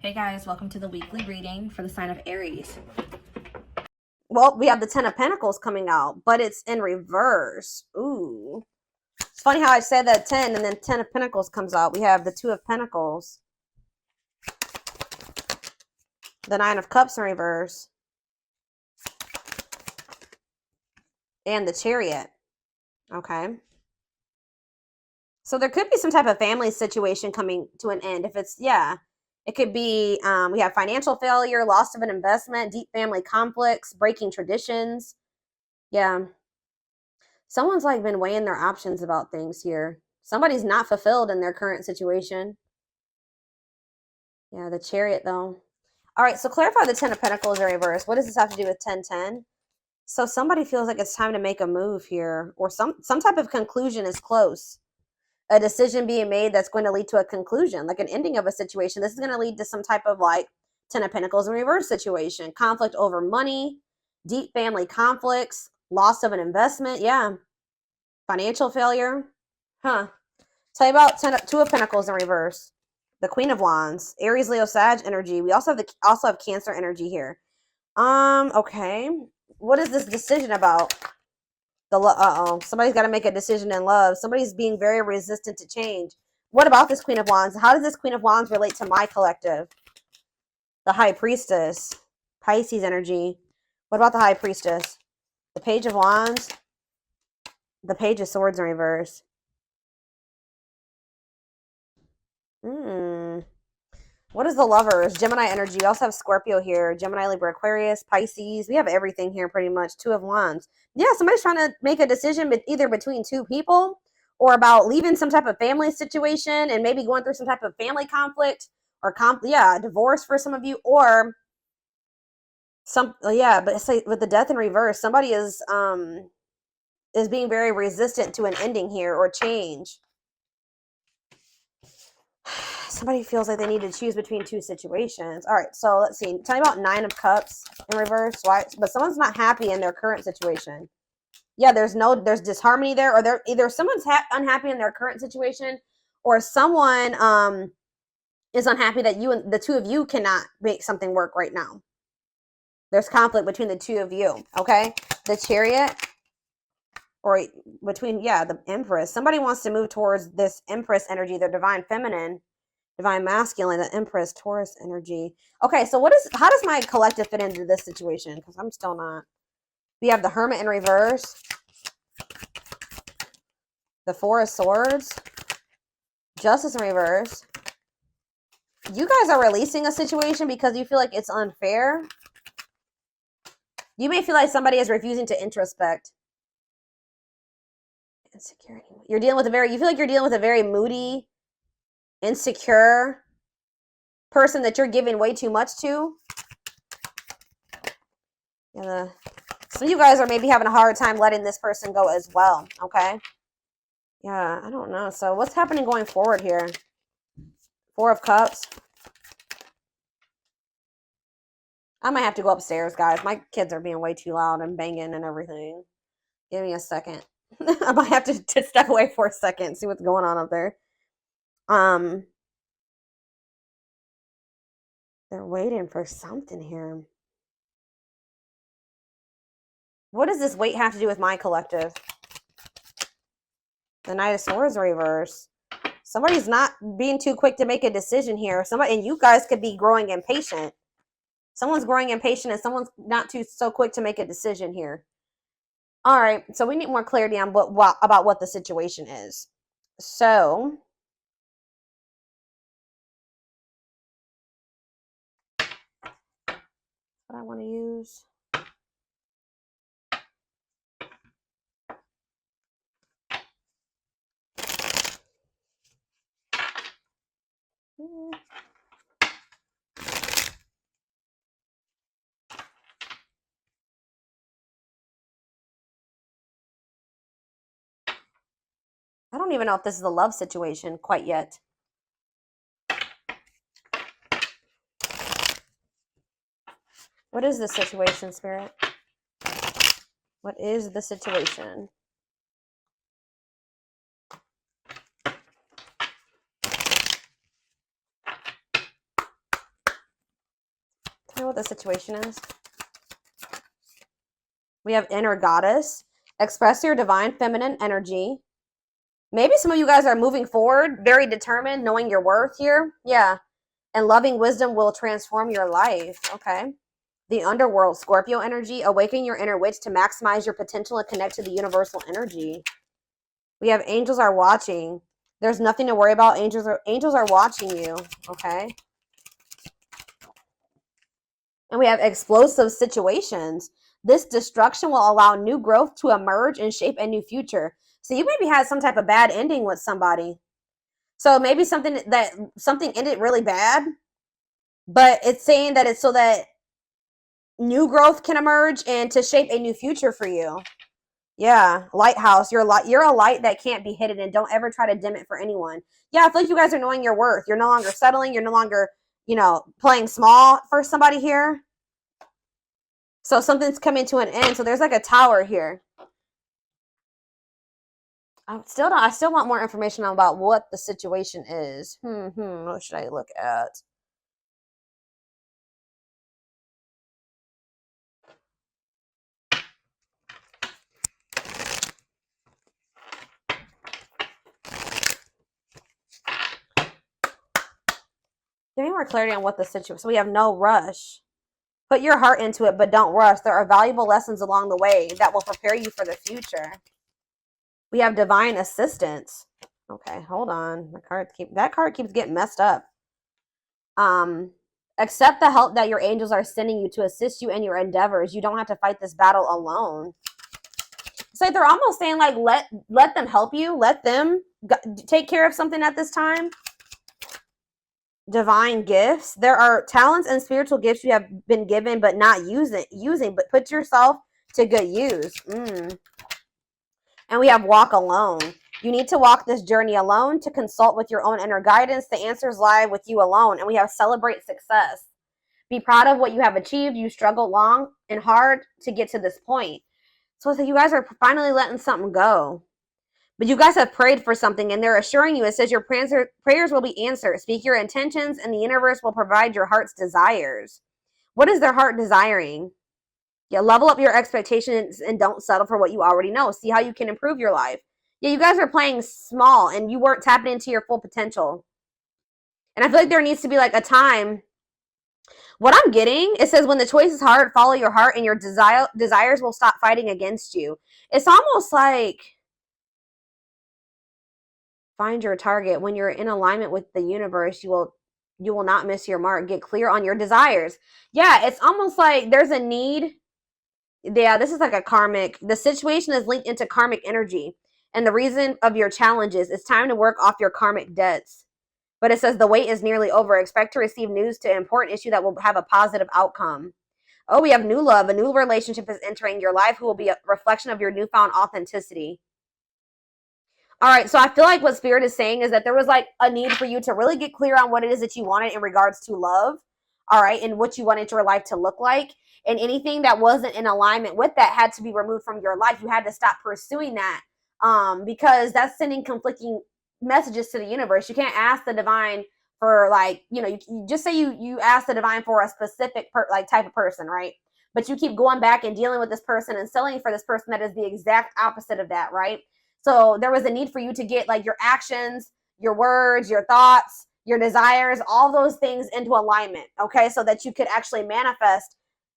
Hey guys, welcome to the weekly reading for the sign of Aries. Well, we have the Ten of Pentacles coming out, but it's in reverse. Ooh. It's funny how I said that 10 and then 10 of Pentacles comes out. We have the Two of Pentacles, the Nine of Cups in reverse, and the Chariot. Okay. So there could be some type of family situation coming to an end. If it's, yeah, it could be, we have financial failure, loss of an investment, deep family conflicts, breaking traditions. Yeah. Someone's like been weighing their options about things here. Somebody's not fulfilled in their current situation. Yeah, the Chariot though. All right, so clarify the Ten of Pentacles in reverse. What does this have to do with 1010? So somebody feels like it's time to make a move here, or some type of conclusion is close. A decision being made that's going to lead to a conclusion, like an ending of a situation. This is going to lead to some type of like Ten of Pentacles in reverse situation. Conflict over money, deep family conflicts, loss of an investment. Yeah. Financial failure. Huh. Tell you about Two of Pentacles in reverse. The Queen of Wands, Aries, Leo, Sag energy. We also have Cancer energy here. Okay. What is this decision about? Somebody's got to make a decision in love. Somebody's being very resistant to change. What about this Queen of Wands? How does this Queen of Wands relate to my collective? The High Priestess, Pisces energy. What about the High Priestess? The Page of Wands, the Page of Swords in reverse. What is the Lovers? Gemini energy. We also have Scorpio here. Gemini, Libra, Aquarius, Pisces. We have everything here pretty much. Two of Wands. Yeah, somebody's trying to make a decision either between two people or about leaving some type of family situation and maybe going through some type of family conflict or divorce for some of you, or but it's like with the Death in reverse, somebody is being very resistant to an ending here or change. Somebody feels like they need to choose between two situations. All right, so let's see. Tell me about Nine of Cups in reverse. Why? But someone's not happy in their current situation. Yeah, there's disharmony there, or either someone's unhappy in their current situation, or someone is unhappy that you and the two of you cannot make something work right now. There's conflict between the two of you. Okay, the Chariot, or between the Empress. Somebody wants to move towards this Empress energy, the divine feminine. Divine masculine, the Empress, Taurus energy. Okay, so how does my collective fit into this situation? Because I'm still not. We have the Hermit in reverse, the Four of Swords, Justice in reverse. You guys are releasing a situation because you feel like it's unfair. You may feel like somebody is refusing to introspect. Insecurity. You feel like you're dealing with a very moody, insecure person that you're giving way too much to. Some of you guys are maybe having a hard time letting this person go as well, okay? Yeah, I don't know. So what's happening going forward here? Four of Cups. I might have to go upstairs, guys. My kids are being way too loud and banging and everything. Give me a second. I might have to step away for a second and see what's going on up there. They're waiting for something here. What does this wait have to do with my collective? The Knight of Swords reverse. Somebody's not being too quick to make a decision here. And you guys could be growing impatient. Someone's growing impatient and someone's not so quick to make a decision here. All right, so we need more clarity on about what the situation is. So, what I want to use. I don't even know if this is a love situation quite yet. What is the situation, Spirit? What is the situation? You know what the situation is? We have inner goddess. Express your divine feminine energy. Maybe some of you guys are moving forward, very determined, knowing your worth here. Yeah. And loving wisdom will transform your life. Okay. The underworld, Scorpio energy. Awaken your inner witch to maximize your potential and connect to the universal energy. We have angels are watching. There's nothing to worry about. Angels are watching you. Okay. And we have explosive situations. This destruction will allow new growth to emerge and shape a new future. So you maybe had some type of bad ending with somebody. So maybe something ended really bad, but it's saying that it's so that new growth can emerge and to shape a new future for you. Yeah, lighthouse. You're a light that can't be hidden, and don't ever try to dim it for anyone. Yeah, I feel like you guys are knowing your worth. You're no longer settling. You're no longer, playing small for somebody here. So something's coming to an end. So there's like a tower here. I still want more information about what the situation is. What should I look at? Give me more clarity on what the situation. So we have no rush. Put your heart into it, but don't rush. There are valuable lessons along the way that will prepare you for the future. We have divine assistance. Okay, hold on. That card keeps getting messed up. Accept the help that your angels are sending you to assist you in your endeavors. You don't have to fight this battle alone. It's like they're almost saying, like, let them help you. Let them take care of something at this time. Divine gifts. There are talents and spiritual gifts you have been given but not using, but put yourself to good use. And we have walk alone. You need to walk this journey alone to consult with your own inner guidance. The answers lie with you alone. And we have celebrate success. Be proud of what you have achieved. You struggled long and hard to get to this point. So you guys are finally letting something go. But you guys have prayed for something, and they're assuring you, it says your prayers will be answered. Speak your intentions, and the universe will provide your heart's desires. What is their heart desiring? Yeah, level up your expectations and don't settle for what you already know. See how you can improve your life. Yeah, you guys are playing small, and you weren't tapping into your full potential. And I feel like there needs to be like a time. What I'm getting, it says when the choice is hard, follow your heart, and your desires will stop fighting against you. It's almost like find your target. When you're in alignment with the universe, you will not miss your mark. Get clear on your desires. Yeah, it's almost like there's a need. Yeah, this is like a karmic. The situation is linked into karmic energy. And the reason of your challenges, it's time to work off your karmic debts. But it says the wait is nearly over. Expect to receive news to an important issue that will have a positive outcome. Oh, we have new love. A new relationship is entering your life who will be a reflection of your newfound authenticity. All right, so I feel like what Spirit is saying is that there was like a need for you to really get clear on what it is that you wanted in regards to love, all right, and what you wanted your life to look like. And anything that wasn't in alignment with that had to be removed from your life. You had to stop pursuing that because that's sending conflicting messages to the universe. You can't ask the divine for like, you just say you ask the divine for a specific type of person, right? But you keep going back and dealing with this person and selling for this person that is the exact opposite of that, right? So there was a need for you to get like your actions, your words, your thoughts, your desires, all those things into alignment, okay? So that you could actually manifest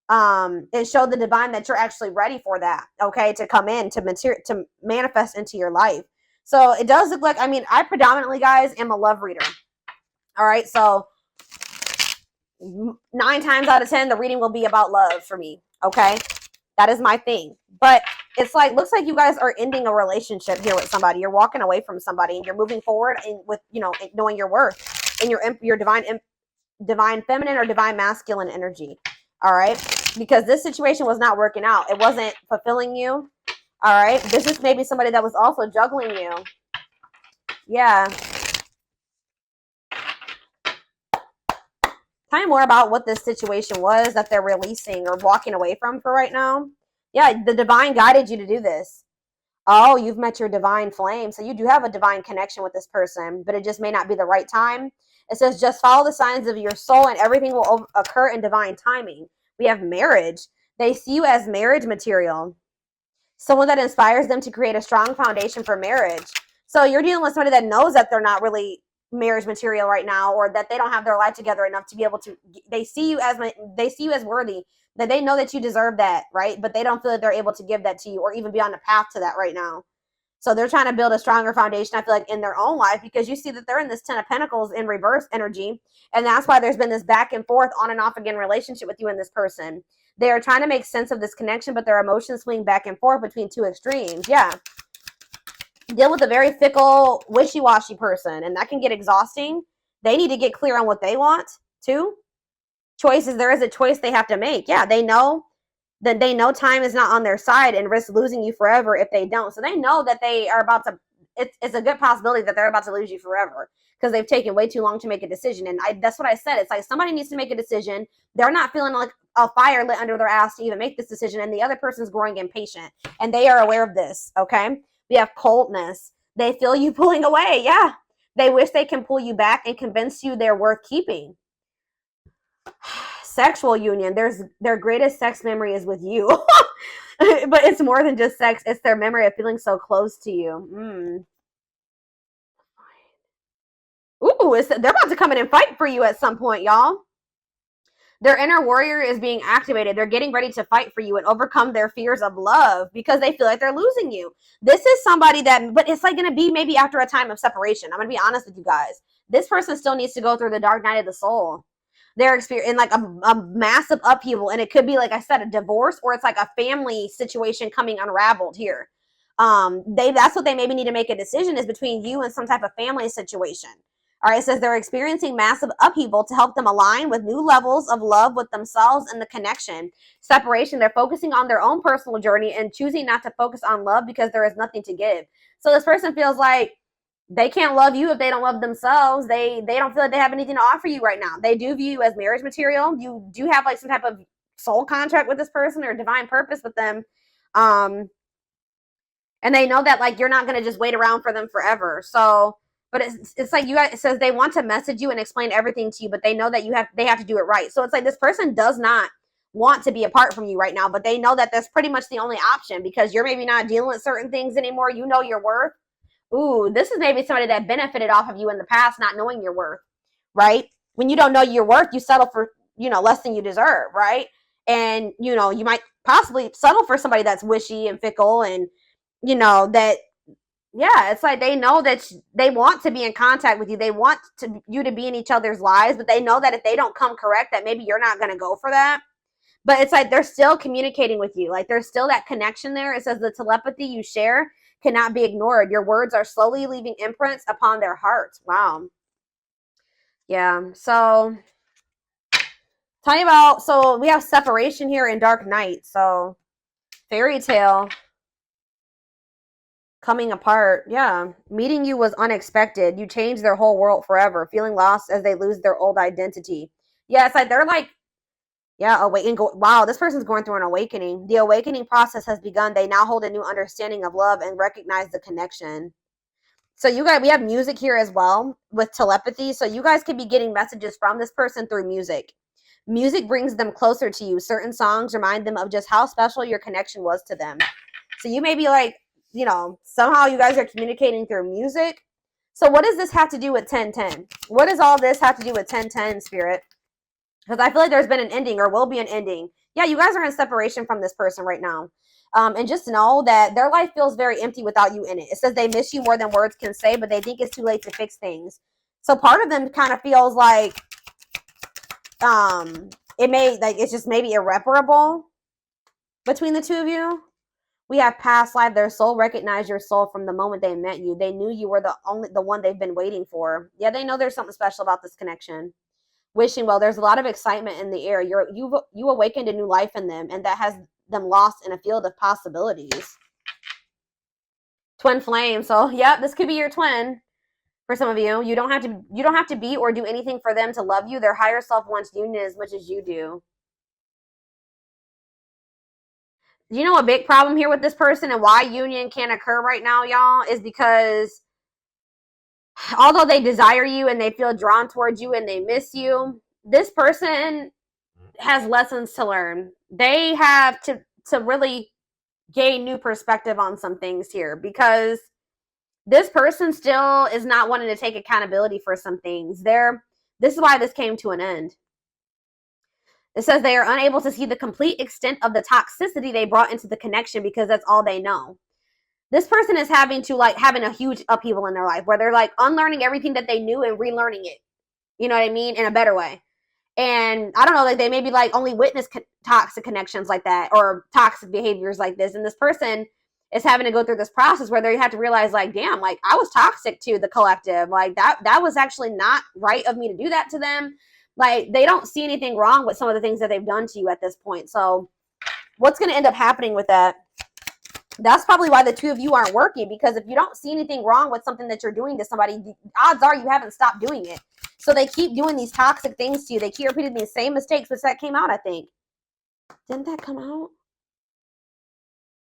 and show the divine that you're actually ready for that, okay? To come in, to manifest into your life. So it does look like, I predominantly, guys, am a love reader. All right, so 9 times out of 10, the reading will be about love for me, okay? That is my thing. But it's like, looks like you guys are ending a relationship here with somebody. You're walking away from somebody and you're moving forward with, knowing your worth and your divine feminine or divine masculine energy. All right. Because this situation was not working out. It wasn't fulfilling you. All right. This is maybe somebody that was also juggling you. Yeah. Tell me more about what this situation was that they're releasing or walking away from for right now. Yeah, the divine guided you to do this. Oh, you've met your divine flame. So you do have a divine connection with this person, but it just may not be the right time. It says, just follow the signs of your soul and everything will occur in divine timing. We have marriage. They see you as marriage material. Someone that inspires them to create a strong foundation for marriage. So you're dealing with somebody that knows that they're not really marriage material right now, or that they don't have their life together enough to be able to, they see you as worthy, that they know that you deserve that, right? But they don't feel that they're able to give that to you or even be on the path to that right now. So they're trying to build a stronger foundation, I feel like, in their own life, because you see that they're in this 10 of Pentacles in reverse energy. And that's why there's been this back and forth, on and off again relationship with you and this person. They are trying to make sense of this connection, but their emotions swing back and forth between two extremes. Yeah. Deal with a very fickle, wishy-washy person, and that can get exhausting. They need to get clear on what they want, too. Choices, there is a choice they have to make. Yeah, they know that time is not on their side and risk losing you forever if they don't. So they know that they are about to, it's a good possibility that they're about to lose you forever because they've taken way too long to make a decision. And that's what I said. It's like somebody needs to make a decision. They're not feeling like a fire lit under their ass to even make this decision. And the other person's growing impatient. And they are aware of this, okay? We have coldness. They feel you pulling away. Yeah. They wish they can pull you back and convince you they're worth keeping. Sexual union. Their greatest sex memory is with you. But it's more than just sex. It's their memory of feeling so close to you. Ooh, they're about to come in and fight for you at some point, y'all. Their inner warrior is being activated. They're getting ready to fight for you and overcome their fears of love because they feel like they're losing you. This is somebody that, but it's like going to be maybe after a time of separation. I'm going to be honest with you guys. This person still needs to go through the dark night of the soul. They're experiencing like a massive upheaval, and it could be, like I said, a divorce, or it's like a family situation coming unraveled here. That's what they maybe need to make a decision, is between you and some type of family situation. All right, it says they're experiencing massive upheaval to help them align with new levels of love with themselves and the connection. Separation, they're focusing on their own personal journey and choosing not to focus on love because there is nothing to give. So this person feels like they can't love you if they don't love themselves. They don't feel like they have anything to offer you right now. They do view you as marriage material. You do have like some type of soul contract with this person or divine purpose with them. And they know that like you're not going to just wait around for them forever. So, but it's like you guys, it says they want to message you and explain everything to you, but they know that they have to do it right. So it's like this person does not want to be apart from you right now, but they know that that's pretty much the only option because you're maybe not dealing with certain things anymore. You know your worth. Ooh, this is maybe somebody that benefited off of you in the past, not knowing your worth, right? When you don't know your worth, you settle for, less than you deserve, right? And, you might possibly settle for somebody that's wishy and fickle and, that, yeah, it's like they know that they want to be in contact with you. They want you to be in each other's lives, but they know that if they don't come correct, that maybe you're not going to go for that. But it's like they're still communicating with you. Like there's still that connection there. It says the telepathy you share cannot be ignored. Your words are slowly leaving imprints upon their hearts. Wow. Yeah. So tell you about, so we have separation here in Dark Night. So fairy tale coming apart. Yeah. Meeting you was unexpected. You changed their whole world forever. Feeling lost as they lose their old identity. Yeah. It's like they're like, yeah, wow, this person's going through an awakening. The awakening process has begun. They now hold a new understanding of love and recognize the connection. So we have music here as well with telepathy. So you guys could be getting messages from this person through music. Music brings them closer to you. Certain songs remind them of just how special your connection was to them. So you may be like, somehow you guys are communicating through music. So what does this have to do with 1010? What does all this have to do with 1010, Spirit? Because I feel like there's been an ending or will be an ending. Yeah, you guys are in separation from this person right now. And just know that their life feels very empty without you in it. It says they miss you more than words can say, but they think it's too late to fix things. So part of them kind of feels like it's just maybe irreparable between the two of you. We have past life. Their soul recognized your soul from the moment they met you. They knew you were the one they've been waiting for. Yeah, they know there's something special about this connection. Wishing well, there's a lot of excitement in the air. You awakened a new life in them, and that has them lost in a field of possibilities. Twin flame. So yeah, this could be your twin for some of you. You don't have to be or do anything for them to love you. Their higher self wants union as much as you do. You know a big problem here with this person and why union can't occur right now, y'all, is because although they desire you and they feel drawn towards you and they miss you, this person has lessons to learn. They have to really gain new perspective on some things here, because this person still is not wanting to take accountability for some things. This is why this came to an end. It says they are unable to see the complete extent of the toxicity they brought into the connection because that's all they know. This person is having a huge upheaval in their life where they're like unlearning everything that they knew and relearning it. You know what I mean? In a better way. And I don't know, like they maybe like only witness toxic connections like that or toxic behaviors like this. And this person is having to go through this process where they have to realize like, damn, like I was toxic to the collective. Like that was actually not right of me to do that to them. Like they don't see anything wrong with some of the things that they've done to you at this point. So what's going to end up happening with that? That's probably why the two of you aren't working, because if you don't see anything wrong with something that you're doing to somebody, the odds are you haven't stopped doing it. So they keep doing these toxic things to you. They keep repeating these same mistakes, which that came out, I think. Didn't that come out?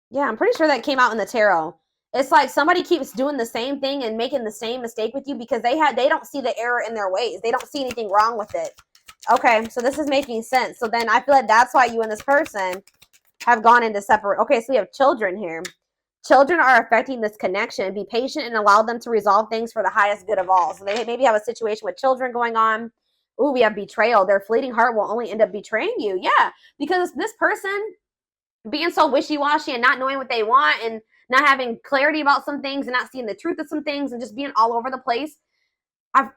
Yeah, I'm pretty sure that came out in the tarot. It's like somebody keeps doing the same thing and making the same mistake with you because they don't see the error in their ways. They don't see anything wrong with it. Okay, so this is making sense. So then I feel like that's why you and this person have gone into separate. Okay, so we have children here. Children are affecting this connection. Be patient and allow them to resolve things for the highest good of all. So they maybe have a situation with children going on. Ooh, we have betrayal. Their fleeting heart will only end up betraying you. Yeah, because this person being so wishy-washy and not knowing what they want and not having clarity about some things and not seeing the truth of some things and just being all over the place.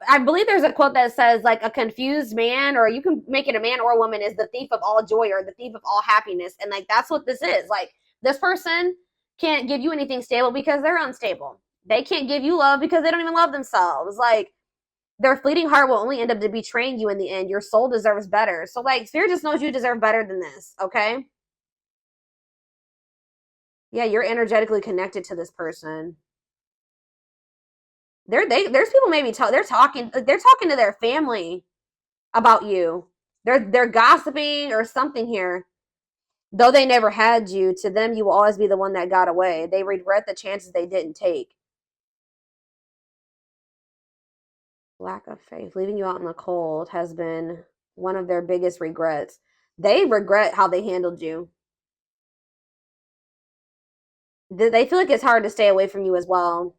I believe there's a quote that says like a confused man, or you can make it a man or a woman, is the thief of all joy or the thief of all happiness. And like that's what this is. Like this person can't give you anything stable because they're unstable. They can't give you love because they don't even love themselves. Like their fleeting heart will only end up betraying you in the end. Your soul deserves better. So like Spirit just knows you deserve better than this. Okay. Yeah, you're energetically connected to this person. There's people maybe they're talking to their family about you. They're gossiping or something here. Though they never had you, to them you will always be the one that got away. They regret the chances they didn't take. Lack of faith, leaving you out in the cold, has been one of their biggest regrets. They regret how they handled you. They feel like it's hard to stay away from you as well.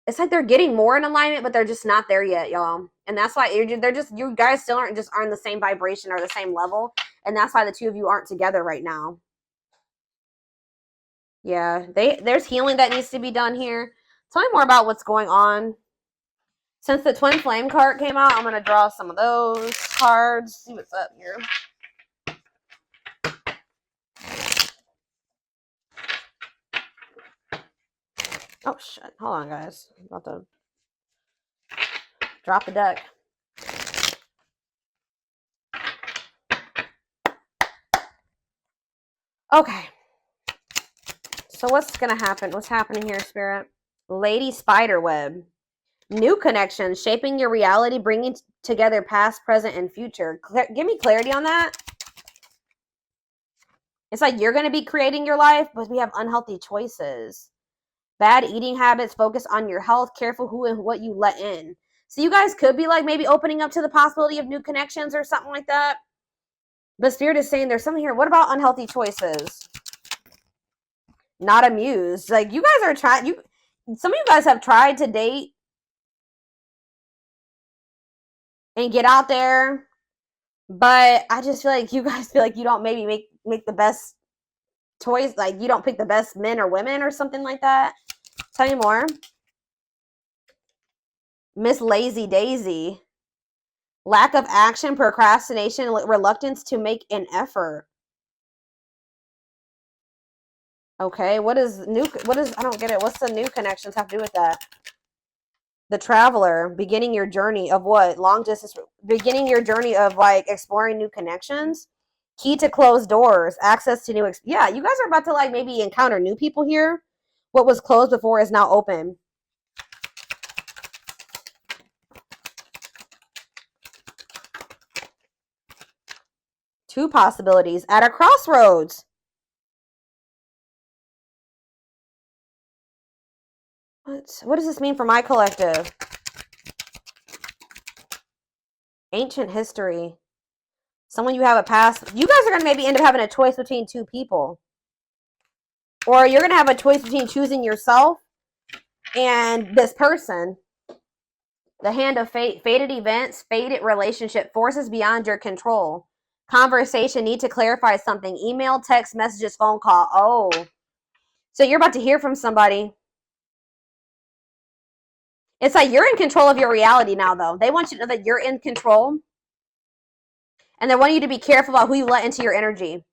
It's like they're getting more in alignment, but they're just not there yet, y'all. And that's why you guys still aren't the same vibration or the same level. And that's why the two of you aren't together right now. Yeah, there's healing that needs to be done here. Tell me more about what's going on. Since the Twin Flame card came out, I'm going to draw some of those cards. See what's up here. Oh, shit. Hold on, guys. I'm about to drop the deck. Okay. So what's going to happen? What's happening here, Spirit? Lady Spiderweb. New connections, shaping your reality, bringing together past, present, and future. Give me clarity on that. It's like you're going to be creating your life, but we have unhealthy choices. Bad eating habits, focus on your health, careful who and what you let in. So you guys could be like maybe opening up to the possibility of new connections or something like that. But Spirit is saying there's something here. What about unhealthy choices? Not amused. Like you guys are trying, some of you guys have tried to date and get out there, but I just feel like you guys feel like you don't maybe make the best choice. Like you don't pick the best men or women or something like that. Tell me more. Miss Lazy Daisy. Lack of action, procrastination, reluctance to make an effort. Okay, I don't get it. What's the new connections have to do with that? The Traveler, beginning your journey of what? Long distance, beginning your journey of like exploring new connections. Key to closed doors, access to new, yeah, you guys are about to like maybe encounter new people here. What was closed before is now open. Two possibilities at a crossroads. What? What does this mean for my collective? Ancient history. Someone you have a past. You guys are going to maybe end up having a choice between two people. Or you're going to have a choice between choosing yourself and this person. The hand of fate. Fated events, fated relationship, forces beyond your control. Conversation, need to clarify something. Email, text, messages, phone call. Oh. So you're about to hear from somebody. It's like you're in control of your reality now, though. They want you to know that you're in control. And they want you to be careful about who you let into your energy.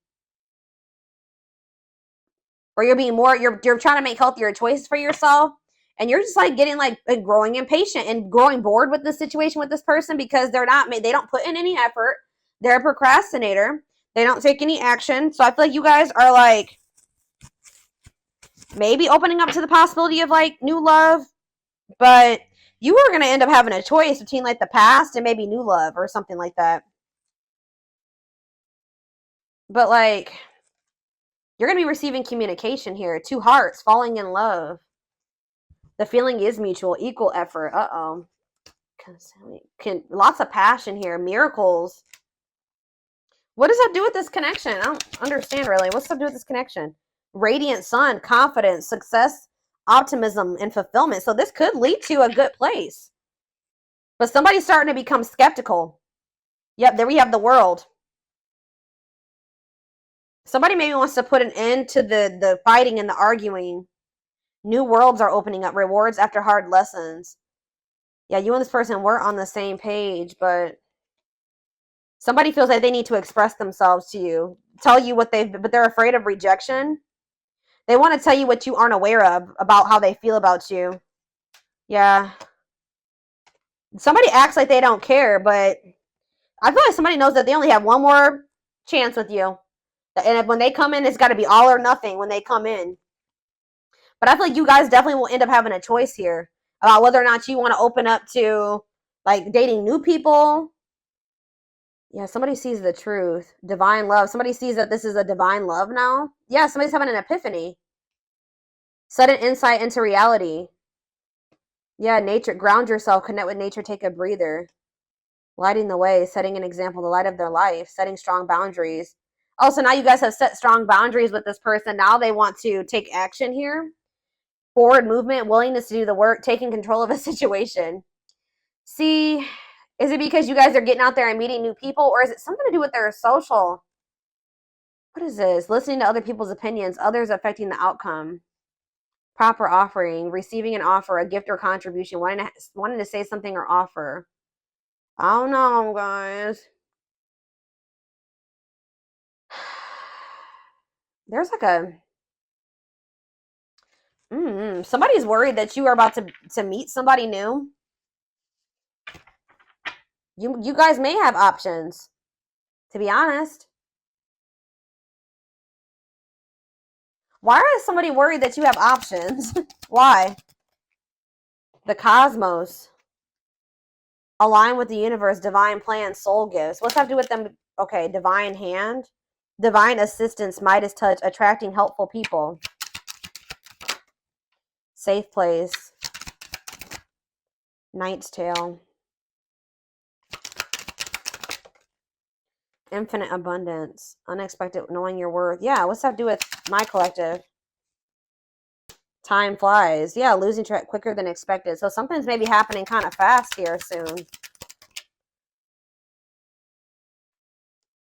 Or you're being more, you're trying to make healthier choices for yourself. And you're just like getting like growing impatient and growing bored with the situation with this person because they don't put in any effort. They're a procrastinator. They don't take any action. So I feel like you guys are like maybe opening up to the possibility of like new love. But you are going to end up having a choice between like the past and maybe new love or something like that. But like, you're going to be receiving communication here. Two hearts falling in love. The feeling is mutual, equal effort. Uh-oh. Lots of passion here. Miracles. What does that do with this connection? I don't understand really. What's that do with this connection? Radiant sun, confidence, success, optimism, and fulfillment. So this could lead to a good place. But somebody's starting to become skeptical. Yep, there we have the world. Somebody maybe wants to put an end to the fighting and the arguing. New worlds are opening up. Rewards after hard lessons. Yeah, you and this person were on the same page, but somebody feels like they need to express themselves to you. Tell you what but they're afraid of rejection. They want to tell you what you aren't aware of about how they feel about you. Yeah. Somebody acts like they don't care, but I feel like somebody knows that they only have one more chance with you. And when they come in, it's got to be all or nothing when they come in. But I feel like you guys definitely will end up having a choice here about whether or not you want to open up to like dating new people. Yeah, somebody sees the truth. Divine love. Somebody sees that this is a divine love now. Yeah, somebody's having an epiphany. Sudden insight into reality. Yeah, nature. Ground yourself. Connect with nature. Take a breather. Lighting the way. Setting an example. The light of their life. Setting strong boundaries. Oh, so now you guys have set strong boundaries with this person. Now they want to take action here. Forward movement. Willingness to do the work. Taking control of a situation. See, is it because you guys are getting out there and meeting new people? Or is it something to do with their social? What is this? Listening to other people's opinions. Others affecting the outcome. Proper offering. Receiving an offer. A gift or contribution. Wanting to say something or offer. I don't know, guys. There's like a... somebody's worried that you are about to meet somebody new. You guys may have options, to be honest. Why is somebody worried that you have options? Why? The cosmos. Align with the universe, divine plan, soul gifts. What's that have to do with them? Okay, divine hand. Divine assistance, Midas touch, attracting helpful people. Safe place. Knight's tale. Infinite abundance. Unexpected, knowing your worth. Yeah, what's that have to do with my collective? Time flies. Yeah, losing track quicker than expected. So something's maybe happening kind of fast here soon.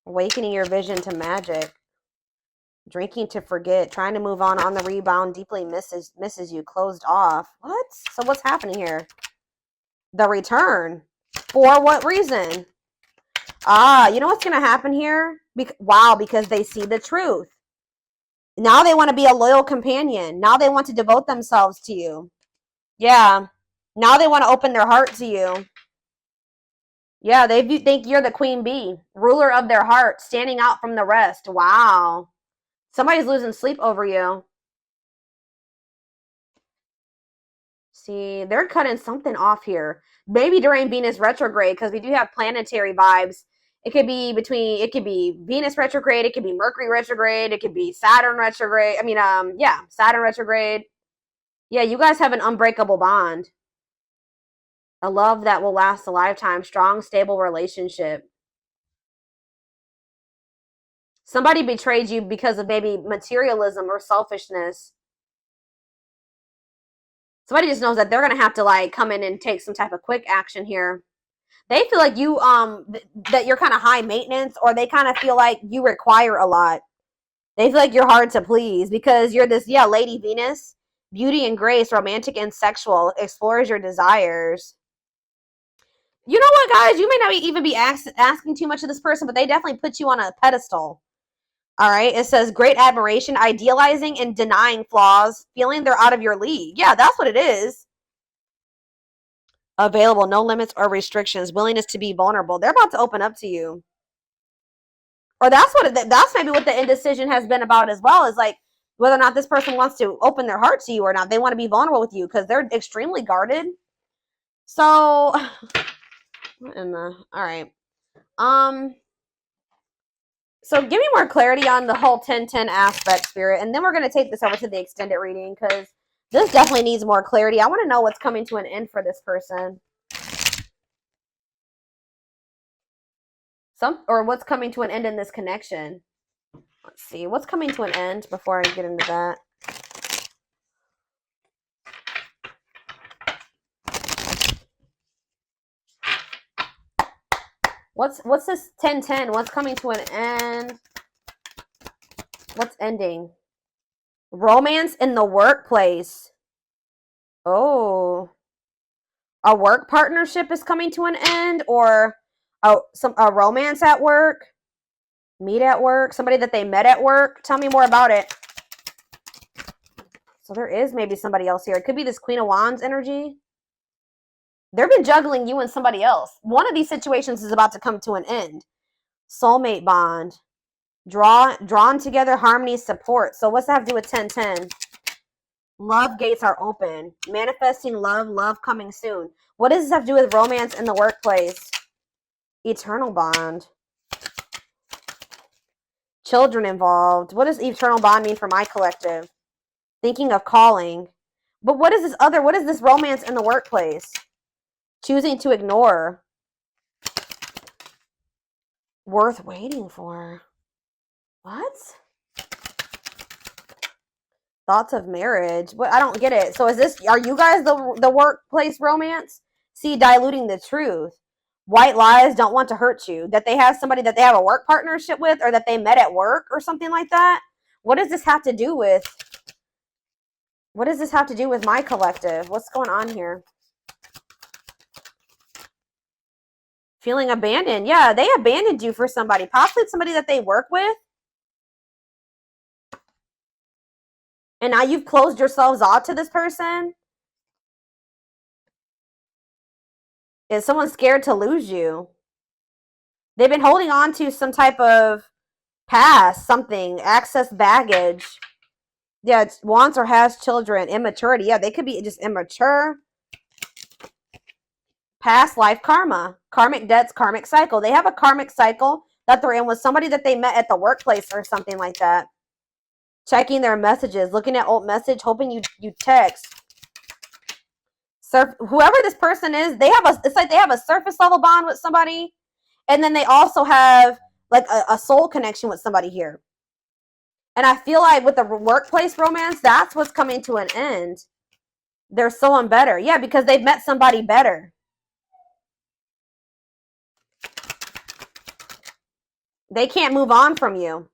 Awakening your vision to magic. Drinking to forget. Trying to move on the rebound. Deeply misses you. Closed off. What? So what's happening here? The return. For what reason? Ah, you know what's going to happen here? Wow, because they see the truth. Now they want to be a loyal companion. Now they want to devote themselves to you. Yeah. Now they want to open their heart to you. Yeah, they think you're the queen bee. Ruler of their heart. Standing out from the rest. Wow. Somebody's losing sleep over you. See, they're cutting something off here. Maybe during Venus retrograde, because we do have planetary vibes. It could be Venus retrograde. It could be Mercury retrograde. It could be Saturn retrograde. Saturn retrograde. Yeah, you guys have an unbreakable bond. A love that will last a lifetime. Strong, stable relationship. Somebody betrayed you because of maybe materialism or selfishness. Somebody just knows that they're going to have to like come in and take some type of quick action here. They feel like you that you're kind of high maintenance, or they kind of feel like you require a lot. They feel like you're hard to please because you're this, yeah, Lady Venus, beauty and grace, romantic and sexual, explores your desires. You know what, guys? You may not even be asking too much of this person, but they definitely put you on a pedestal. All right. It says great admiration, idealizing and denying flaws, feeling they're out of your league. Yeah, that's what it is. Available, no limits or restrictions, willingness to be vulnerable. They're about to open up to you. Or that's maybe what the indecision has been about as well, is like whether or not this person wants to open their heart to you or not. They want to be vulnerable with you because they're extremely guarded. So, what in the, all right. So give me more clarity on the whole 10-10 aspect, Spirit, and then we're going to take this over to the extended reading because this definitely needs more clarity. I want to know what's coming to an end for this person. Or what's coming to an end in this connection. Let's see. What's coming to an end before I get into that? What's this 10-10? What's coming to an end? What's ending? Romance in the workplace. Oh. A work partnership is coming to an end, or a romance at work? Meet at work? Somebody that they met at work? Tell me more about it. So there is maybe somebody else here. It could be this Queen of Wands energy. They've been juggling you and somebody else. One of these situations is about to come to an end. Soulmate bond. Drawn together, harmony, support. So what's that have to do with 10-10? Love gates are open. Manifesting love coming soon. What does this have to do with romance in the workplace? Eternal bond. Children involved. What does eternal bond mean for my collective? Thinking of calling. But what is this romance in the workplace? Choosing to ignore. Worth waiting for. What? Thoughts of marriage. What? I don't get it. So are you guys the workplace romance? See, diluting the truth. White lies, don't want to hurt you. That they have somebody that they have a work partnership with, or that they met at work or something like that. What does this have to do with? What does this have to do with my collective? What's going on here? Feeling abandoned. Yeah, they abandoned you for somebody. Possibly somebody that they work with. And now you've closed yourselves off to this person. Is someone scared to lose you? They've been holding on to some type of past, something, access baggage. Yeah, it's wants or has children, immaturity. Yeah, they could be just immature. Past life karma, karmic debts, karmic cycle. They have a karmic cycle that they're in with somebody that they met at the workplace or something like that. Checking their messages, looking at old message, hoping you text. Whoever this person is, it's like they have a surface level bond with somebody, and then they also have like a soul connection with somebody here. And I feel like with the workplace romance, that's what's coming to an end. They're someone better. Yeah, because they've met somebody better. They can't move on from you.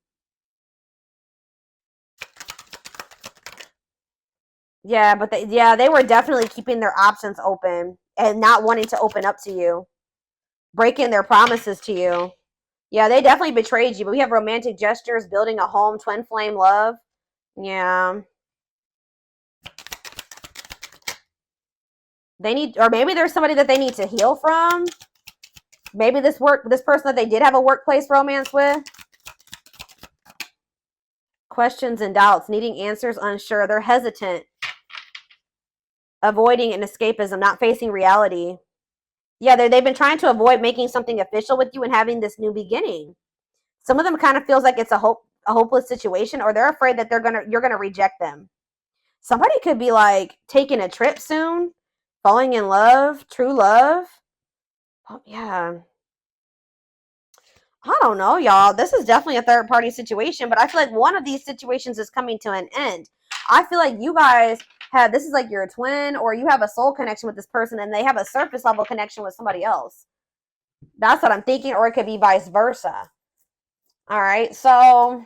Yeah, but they were definitely keeping their options open and not wanting to open up to you. Breaking their promises to you. Yeah, they definitely betrayed you, but we have romantic gestures, building a home, twin flame love. Yeah. Or maybe there's somebody that they need to heal from. Maybe this person that they did have a workplace romance with. Questions and doubts, needing answers, unsure. They're hesitant. Avoiding an escapism, not facing reality. Yeah, they've been trying to avoid making something official with you and having this new beginning. Some of them kind of feels like it's a hopeless situation, or they're afraid that you're gonna reject them. Somebody could be like taking a trip soon, falling in love, true love. Oh, yeah. I don't know, y'all. This is definitely a third party situation, but I feel like one of these situations is coming to an end. I feel like you guys have, this is like your twin, or you have a soul connection with this person and they have a surface level connection with somebody else. That's what I'm thinking, or it could be vice versa. All right, so